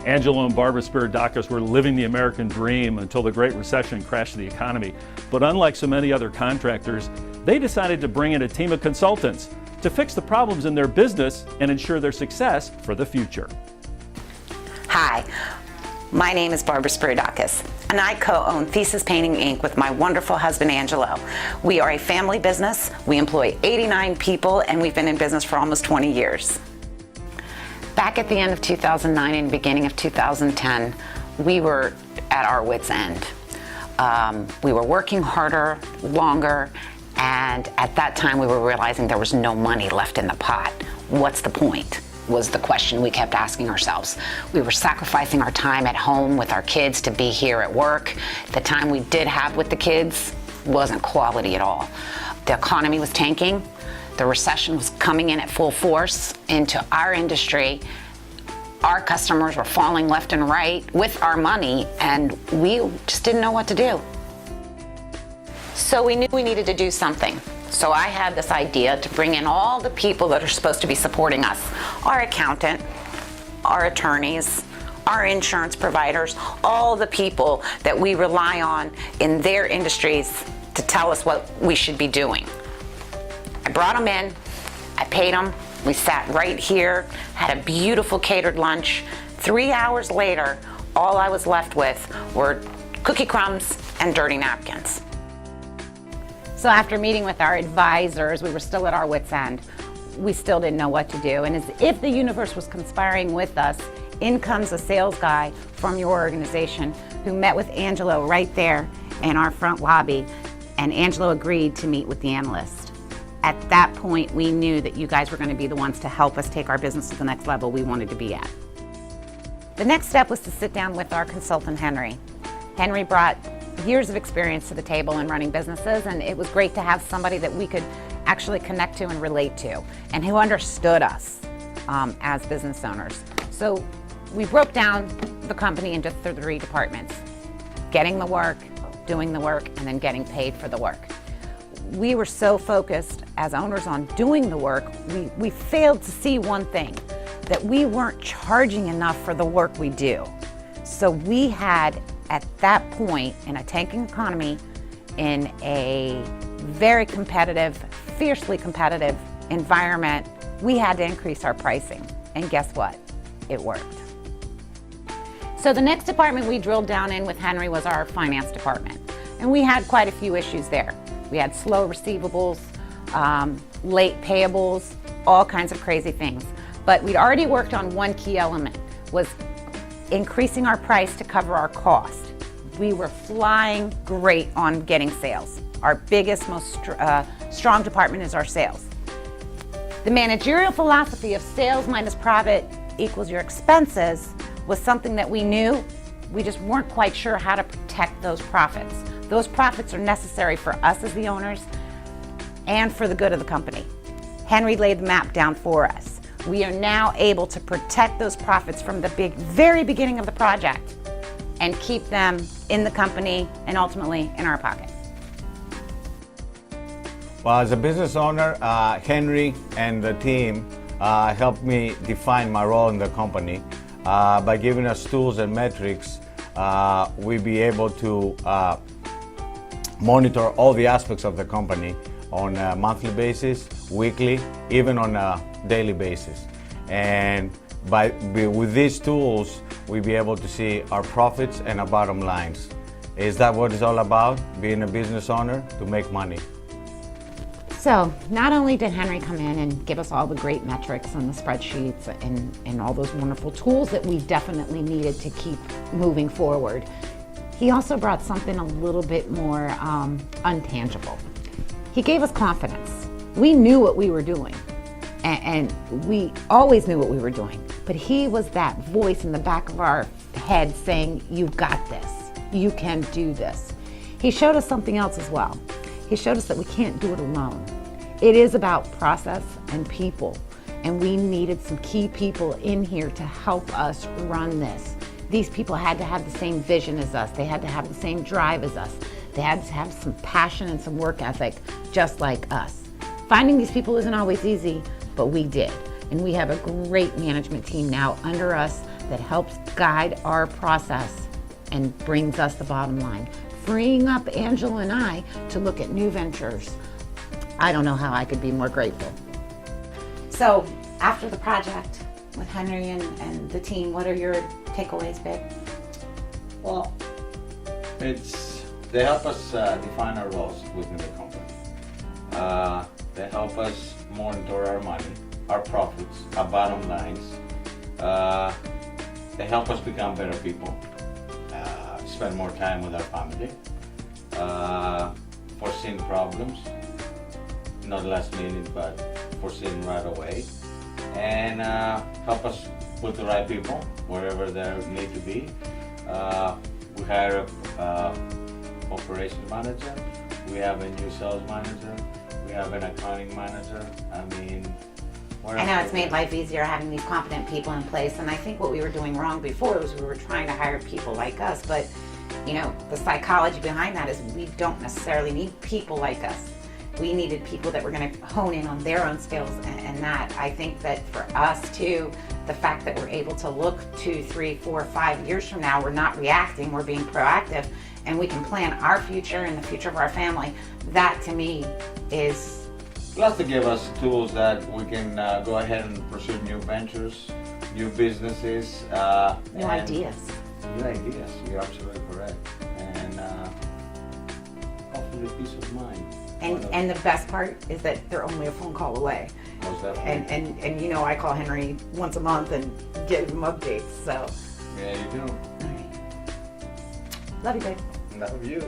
Angelo and Barbara Spiridakis were living the American dream until the Great Recession crashed the economy. But unlike so many other contractors, they decided to bring in a team of consultants to fix the problems in their business and ensure their success for the future. Hi, my name is Barbara Spiridakis, and I co-own Thesis Painting Inc. with my wonderful husband Angelo. We are a family business. We employ 89 people, and we've been in business for almost 20 years. Back at the end of 2009 and beginning of 2010, we were at our wits' end. We were working harder, longer, and at that time we were realizing there was no money left in the pot. What's the point? Was the question we kept asking ourselves. We were sacrificing our time at home with our kids to be here at work. The time we did have with the kids wasn't quality at all. The economy was tanking. The recession was coming in at full force into our industry. Our customers were falling left and right with our money, and we just didn't know what to do. So we knew we needed to do something. So I had this idea to bring in all the people that are supposed to be supporting us. Our accountant, our attorneys, our insurance providers, all the people that we rely on in their industries to tell us what we should be doing. I brought them in, I paid them, we sat right here, had a beautiful catered lunch. 3 hours later, all I was left with were cookie crumbs and dirty napkins. So after meeting with our advisors, we were still at our wits' end. We still didn't know what to do. And as if the universe was conspiring with us, in comes a sales guy from your organization who met with Angelo right there in our front lobby, and Angelo agreed to meet with the analyst. At that point, we knew that you guys were going to be the ones to help us take our business to the next level we wanted to be at. The next step was to sit down with our consultant, Henry. Henry brought years of experience to the table in running businesses, and it was great to have somebody that we could actually connect to and relate to, and who understood us as business owners. So we broke down the company into 3 departments: getting the work, doing the work, and then getting paid for the work. We were so focused as owners on doing the work, we failed to see one thing, that we weren't charging enough for the work we do. So we had, at that point, in a tanking economy, in a very competitive, fiercely competitive environment, we had to increase our pricing. And guess what? It worked. So the next department we drilled down in with Henry was our finance department. And we had quite a few issues there. We had slow receivables, late payables, all kinds of crazy things. But we'd already worked on one key element, was increasing our price to cover our cost. We were flying great on getting sales. Our biggest, most strong department is our sales. The managerial philosophy of sales minus profit equals your expenses was something that we knew. We just weren't quite sure how to protect those profits. Those profits are necessary for us as the owners and for the good of the company. Henry laid the map down for us. We are now able to protect those profits from the very beginning of the project and keep them in the company and ultimately in our pocket. Well, as a business owner, Henry and the team helped me define my role in the company. By giving us tools and metrics, we'd be able to monitor all the aspects of the company on a monthly basis, weekly, even on a daily basis. And with these tools, we'll be able to see our profits and our bottom lines. Is that what it's all about? Being a business owner, to make money. So not only did Henry come in and give us all the great metrics and the spreadsheets and all those wonderful tools that we definitely needed to keep moving forward, he also brought something a little bit more untangible. He gave us confidence. We knew what we were doing, and we always knew what we were doing, but he was that voice in the back of our head saying, "You've got this, you can do this." He showed us something else as well. He showed us that we can't do it alone. It is about process and people, and we needed some key people in here to help us run this. These people had to have the same vision as us. They had to have the same drive as us. They had to have some passion and some work ethic, just like us. Finding these people isn't always easy, but we did. And we have a great management team now under us that helps guide our process and brings us the bottom line, freeing up Angela and I to look at new ventures. I don't know how I could be more grateful. So after the project with Henry and the team, what are your takeaways, babe? Well, they help us define our roles within the company. They help us monitor our money, our profits, our bottom lines. They help us become better people, spend more time with our family, foreseeing problems, not last minute, but foreseeing right away, and help us put the right people wherever they need to be. We hire a operations manager, we have a new sales manager, we have an accounting manager. I mean, I know it's made life easier having these competent people in place, and I think what we were doing wrong before was we were trying to hire people like us, but you know, the psychology behind that is we don't necessarily need people like us. We needed people that were going to hone in on their own skills, and that I think that for us too, the fact that we're able to look 2, 3, 4, 5 years from now, we're not reacting, we're being proactive, and we can plan our future and the future of our family. That to me is... Plus to give us tools that we can go ahead and pursue new ventures, new businesses. New ideas. New ideas, you're absolutely correct. And hopefully peace of mind. And the best part is that they're only a phone call away. Most definitely. And you know, I call Henry once a month and give him updates, so. Yeah, you do. All right. Love you, babe. Love you.